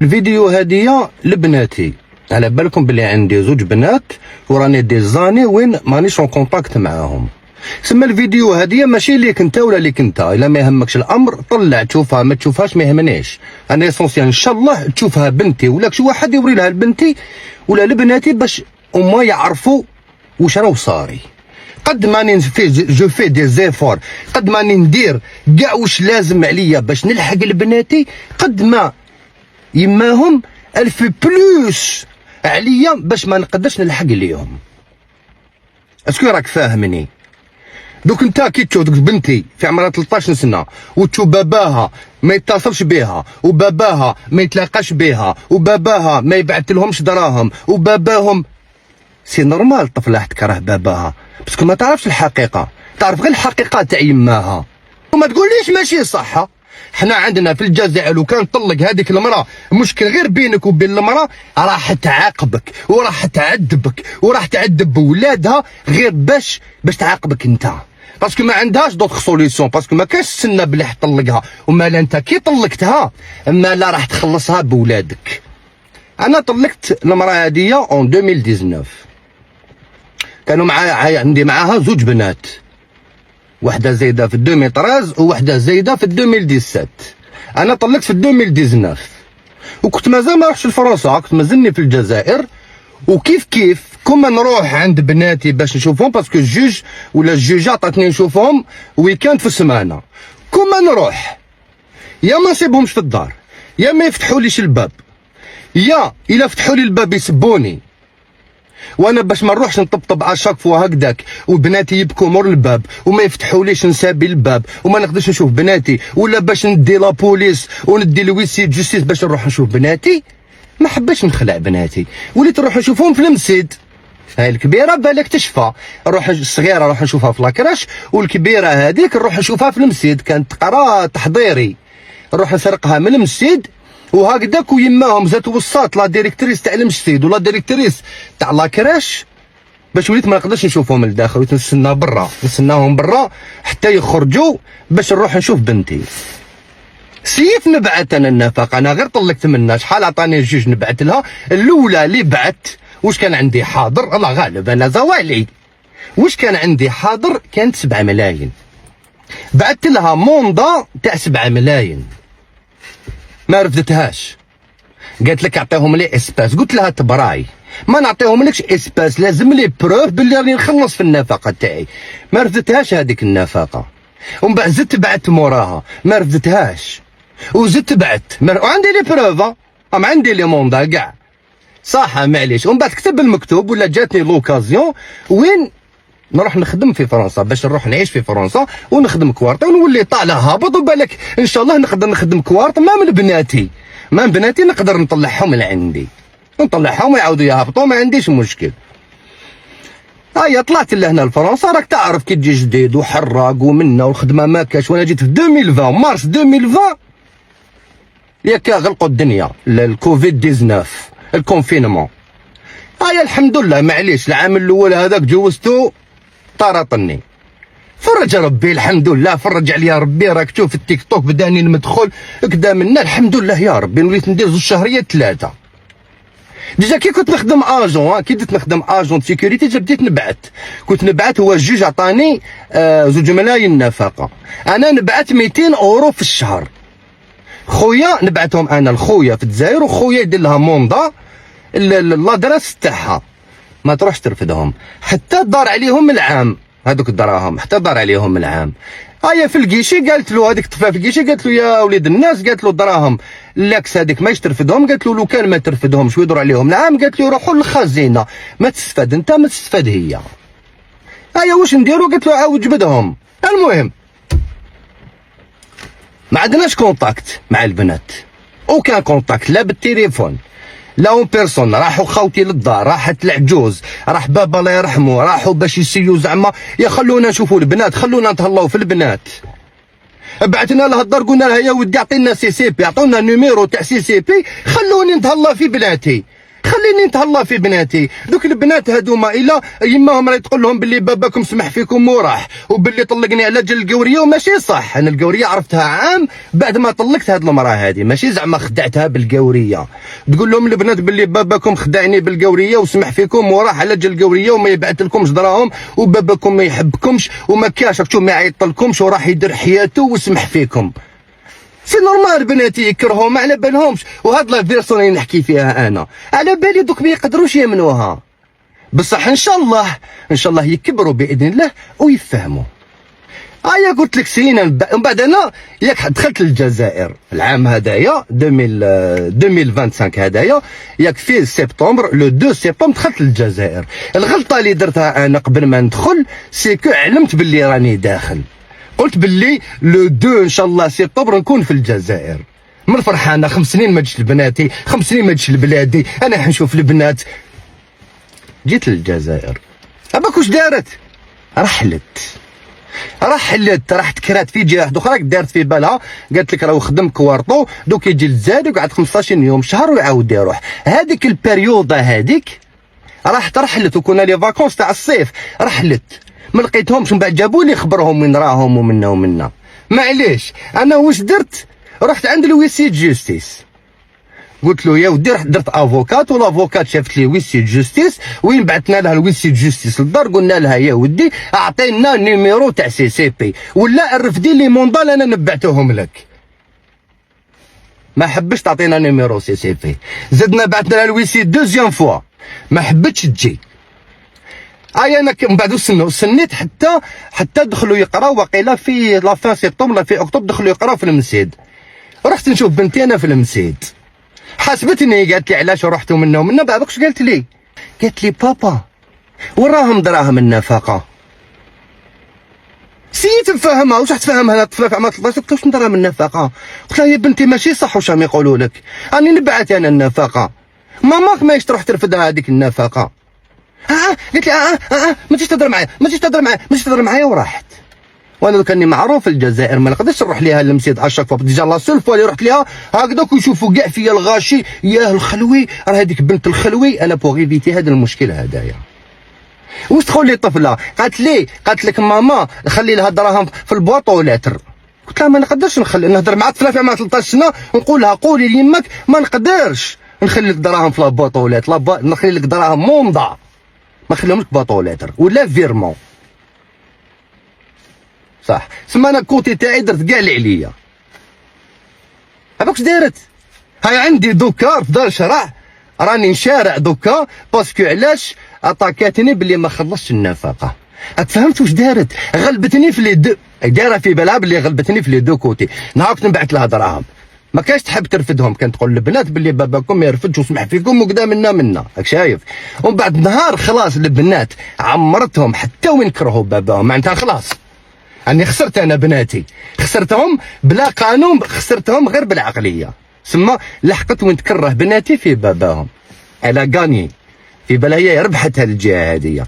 الفيديو هادية لبناتي، على بالكم بلي عندي زوج بنات وراني دي زاني وين مانيش اون كونتاكت معاهم. سما الفيديو هادية ماشي ليك انت ولا ليك انت، الا ما يهمكش الامر طلع تشوفها، ما تشوفهاش ما يهمنيش. انا اسونسيال ان شاء الله تشوفها بنتي ولا شي واحد يوري لها لبنتي ولا لبناتي باش هما يعرفوا واش راه صاري. قد ماني جو في دي زيفور، قد ماني ندير كاع واش لازم عليا باش نلحق لبناتي، قد ما يماهم الف بلوس عليا باش ما نقدرش نلحق ليهم. اسكو راك فاهمني؟ دوك انت كي تشوف دوك بنتي في عمرها 13 سنه وتشوف باباها ما يتصلش بها وباباها ما يتلاقاش بها وباباها ما يبعث لهمش دراهم وباباهم، سي نورمال الطفله تكره باباها باسكو ما تعرفش الحقيقه، تعرف غير الحقيقه تاع يماها. وما تقوليش ماشي صح. حنا عندنا في الجزائر لو كان طلق هذيك المراه مشكل غير بينك وبين المراه، راح تعاقبك وراح تعذبك وراح تعذب بولادها غير باش تعاقبك انت، باسكو ما عندهاش دوطخ سوليسيون، باسكو ما كاش تسنى بلي تطلقها، وما لا انت كي طلقتها ما لا راح تخلصها بولادك. انا طلقت المراه هذه اون 2019، كانوا معايا عندي معاها زوج بنات، وحده زايده في 2013 ووحده زايده في 2017. انا طلقت في 2019 وكنت مازال ما رحتش لفرنسا، كنت مازلني في الجزائر. وكيف كون ما نروح عند بناتي باش نشوفهم، باسكو الجوج ولا الجوجه عطاتني نشوفهم ويكاند في السمانه، كون ما نروح يا ما نسيبهمش في الدار يا ما يفتحوليش الباب، يا الا فتحوا لي الباب يسبوني، وانا باش ما نروحش نطبطب اشاك فوا هكذاك وبناتي يبكوا مور الباب وما يفتحوليش نسابي الباب وما نقدرش نشوف بناتي، ولا باش ندي لا بوليس وندي لويسي جوستيس باش نروح نشوف بناتي. ما حبيتش نخلع بناتي، وليت نروح نشوفهم في المسجد. هاي الكبيره بالك تشفى، نروح الصغيره نروح نشوفها في لاكراش، والكبيره هذيك نروح نشوفها في المسجد، كانت تقرا تحضيري، نروح نسرقها من المسجد وهكذاك. ويماهم زات وصات لا ديريكتريس تاع المسجد ولا ديريكتريس تاع لاكراش باش وليت ما نقدرش نشوفهم لداخل، وليت نستناهم برا حتى يخرجوا باش نروح نشوف بنتي. سيف نبعث انا النفقه، انا غير طلقت منها شحال عطاني الجوج نبعث لها. الاولى اللي بعت واش كان عندي حاضر، الله غالب انا زوالي، واش كان عندي حاضر كانت 7 ملايين، بعثت لها موندا تاع 7 ملايين ما رفدتهاش، قالت لك اعطيهم لي اسباس، قلت لها تبراي ما نعطيهم لكش اسباس، لازم لي بروف باللي راني نخلص في النفقه تاعي. ما رفدتهاش هذيك النفقه، ومن بعد زدت بعت موراها ما رفدتهاش، وزدت بعت وعندي لي بروف، عندي لي موندا كاع صح معليش. ومن بعد كتب المكتوب ولا جاتني لوكازيون وين نروح نخدم في فرنسا، باش نروح نعيش في فرنسا ونخدم كوارت ونولي طالع هابط، وبالك ان شاء الله نقدر نخدم كوارت ما من بناتي نقدر نطلعهم لعندي، نطلعهم ويعاودوا يهبطوا ما عنديش مشكل. هيا طلعت لهنا لفرنسا، راك تعرف كي تجي جديد وحراق ومنا والخدمه ما كاش. وانا جيت في 2020 مارس 2020 ياك غلقوا الدنيا، الكوفيد 19 الكونفينمون. هيا الحمد لله معليش العام الاول هذاك جوزتو طرطني، فرج ربي الحمد لله، فرج عليا ربي. راك تشوف التيك توك بداني المدخل كدا منا الحمد لله يا ربي، وليت ندير 2 شهريات 3. ديجا كي كنت نخدم اجون، كي بديت نخدم اجون سيكوريتي بديت كنت نبعث، هو الجوج عطاني 2 ملايين نفقه، انا نبعث 200 اورو في الشهر. خويا نبعثهم انا لخويا في الجزائر، وخويا يدير لها موندا لادراس تاعها ما تروحش ترفدهم حتى دار عليهم العام، هذوك الدراهم حتى دار عليهم العام. هيا في الكيشي قالت له هذيك الطفله في الكيشي قالت له يا وليد الناس، قالت له الدراهم لاكس هذيك ماش ترفدهم، قالت له لو كان ما ترفدهمش ويدور عليهم العام، قالت له روحوا للخزينه ما تستفاد انت ما تستفاد هي. هيا واش نديروا، قالت له عاود جبدهم. المهم ما عندناش كونتاكت مع البنات، وكان كونتاكت لا بالتليفون لا اون بيرسون. راحوا خوتي للدار، راحت العجوز، راح بابا الله يرحمه، راحوا باش يسيو زعما خلونا نشوفوا البنات، خلونا نتهلاو في البنات. بعثنا لها الدار قلنا لها يا ودي اعطينا سي سي بي، عطونا نيميرو تاع سي سي بي، خلوني نتهلا في بناتي، خلي كاينين تهلا في بناتي. دوك البنات هذوما الا يماهم راه تقول لهم باللي باباكم سمح فيكم وراح، وباللي طلقني على جل القوريه، وماشي صح. انا القوريه عرفتها عام بعد ما طلقت هاد المراه هذه، ماشي زعما خدعتها بالقوريه. تقول لهم البنات باللي باباكم خدعني بالقوريه وسمح فيكم وراح على جل القوريه وما يبعث لكمش دراهم، وباباكم ما يحبكمش وما كاش ما يعيط لكمش وراح يدير حياته وسمح فيكم. سي نورمال بناتي يكرهوا ما على بالهمش. وهاد لا فيرسون اللي نحكي فيها انا على بالي دوك ما يقدروش يمنوها، بصح ان شاء الله يكبروا باذن الله ويفهموا. قلت لك سينا من بعد انا ياك دخلت للجزائر العام هدايا 2025 هدايا، ياك في سبتمبر لو 2 سبتمبر دخلت للجزائر. الغلطه اللي درتها انا قبل ما ندخل سيكو علمت باللي راني داخل، قلت باللي لو 2 ان شاء الله سبتمبر نكون في الجزائر. من الفرحه انا 5 سنين ما جيتش لبناتي، 5 سنين ما جيتش لبلادي، انا حنشوف البنات. جيت للجزائر اباك واش دارت؟ رحلت راحت كرات في جهه واحده اخرى دارت في بالها، قالت لك راه خدم كوارطو دوك يجي للزاد وقعد 15 يوم شهر ويعاود يروح. هذيك البريوده هذيك راحت رحلت، وكنا لي فاكونس تاع الصيف رحلت ما لقيتهمش. من بعد جابوا لي خبرهم وين راهم ومنا معليش. انا واش درت؟ رحت عند الويسي جوستيس، قلت له يا ودي رحت درت افوكات، والافوكات شافت لي ويسي جوستيس، وين بعثنا لها الويسي جوستيس للدار قلنا لها يا ودي اعطينا نيميرو تاع سي بي ولا رفدي لي موندال انا نبعتهم لك. ما حبش تعطينا نيميرو سي بي. زدنا بعثنا لها الويسي دوزيام فوا ما حبتش تجي. انا من بعد سنيت حتى دخلوا يقراو وقيلا في لا فان سبتمبر ولا في اكتوبر، دخلوا يقراو في المسيد. رحت نشوف بنتي انا في المسيد، حاسبتني قالت لي علاش رحتوا منا ومنا. بعد واش قالت لي بابا وراهم دراهم النفقه. سيت نفهمها، واش راح تفهمها انا طفله في عمرها 13؟ قلت واش دراهم النفقه؟ قلت لها يا بنتي ماشي صح واش راهم يقولوا لك، راني نبعث انا النفقه، ماماك ماهيش تروح ترفدها هذيك النفقه. قالت لي ما تجيش تهضر معايا وراحت. وانا لو كاني معروف في الجزائر ما نقدرش نروح ليها للمسيد اشاك فوا. ديجا لا سول فوا اللي رحت ليها هكذاك ويشوفوا كاع فيا الغاشي، ياه الخلوي راه هذيك بنت الخلوي. انا بوغ ايفيتي هذا المشكل هذايا. واش تقول لي طفله؟ قالت لك ماما خلي لها دراهم في البواطو لاتر. قلت لها ما نقدرش نهضر مع طفله في عمرها 13 سنه ونقول لها قولي ليماك ما نقدرش نخلي لك دراهم في البواطولات، نخلي لك دراهم مومضه ما نخليهملك باطولاتر ولا فيرمون. صح سما انا الكوتي تاعي درت كاع اللي عليا. هذاك واش دارت؟ هاي عندي دوكا في دار شرع راني نشارع دوكا باسكو علاش اتاكاتني باللي ما خلصتش النفقه. فهمت واش دارت؟ غلبتني في لي دو، دايره في بالها باللي غلبتني في لي دو كوتي. نهار كنت نبعث لها دراهم ما كانش تحب ترفدهم، كانت تقول للبنات باللي باباكم ما يرفدش وسمح فيكم وكذا منا راك شايف. ومن بعد نهار خلاص البنات عمرتهم حتى وين كرهوا باباهم، معناتها خلاص اني خسرت انا بناتي، خسرتهم بلا قانون، خسرتهم غير بالعقليه. ثم لحقت وين تكره بناتي في باباهم على غاني في بالها هي ربحت هذه الجهه هذه.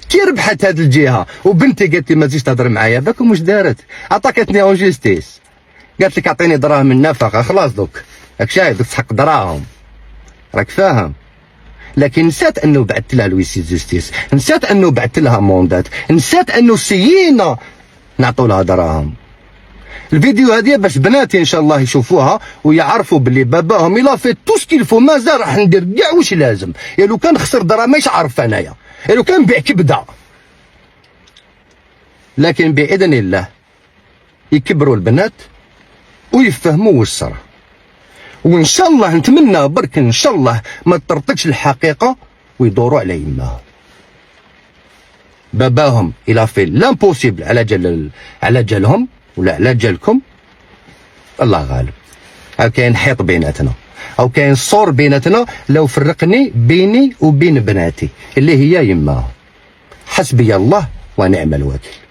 كي ربحت هذه الجهه وبنتي قالت لي ما تجيش تهضر معايا باكم واش دارت؟ عطاكتني اون جيستيس، قالت لك اعطيني دراهم النفقه خلاص دوك راك شايف دوك تحق دراهم راك فاهم. لكن نسات انه بعثت لها لويسي جوستيس، نسات انه بعثت لها موندات، نسات انه سيينا نعطوا لها دراهم. الفيديو هذه باش بناتي ان شاء الله يشوفوها ويعرفوا باللي باباهم الا في تو سكيلفو مازال راح ندير كاع واش لازم. يا لو كان خسر دراهم ماش عارف انايا، يا لو كان بيع كبده. لكن باذن الله يكبروا البنات ويفهموا واش صرا، وان شاء الله نتمنى برك ان شاء الله ما تطرطقش الحقيقه ويدوروا على يماهم. باباهم الى في لامبوسيبل على جالهم ولا على جالكم، الله غالب. او كاين حيط بيناتنا او كاين صور بيناتنا لو فرقني بيني وبين بناتي اللي هي يماهم. حسبي الله ونعم الوكيل.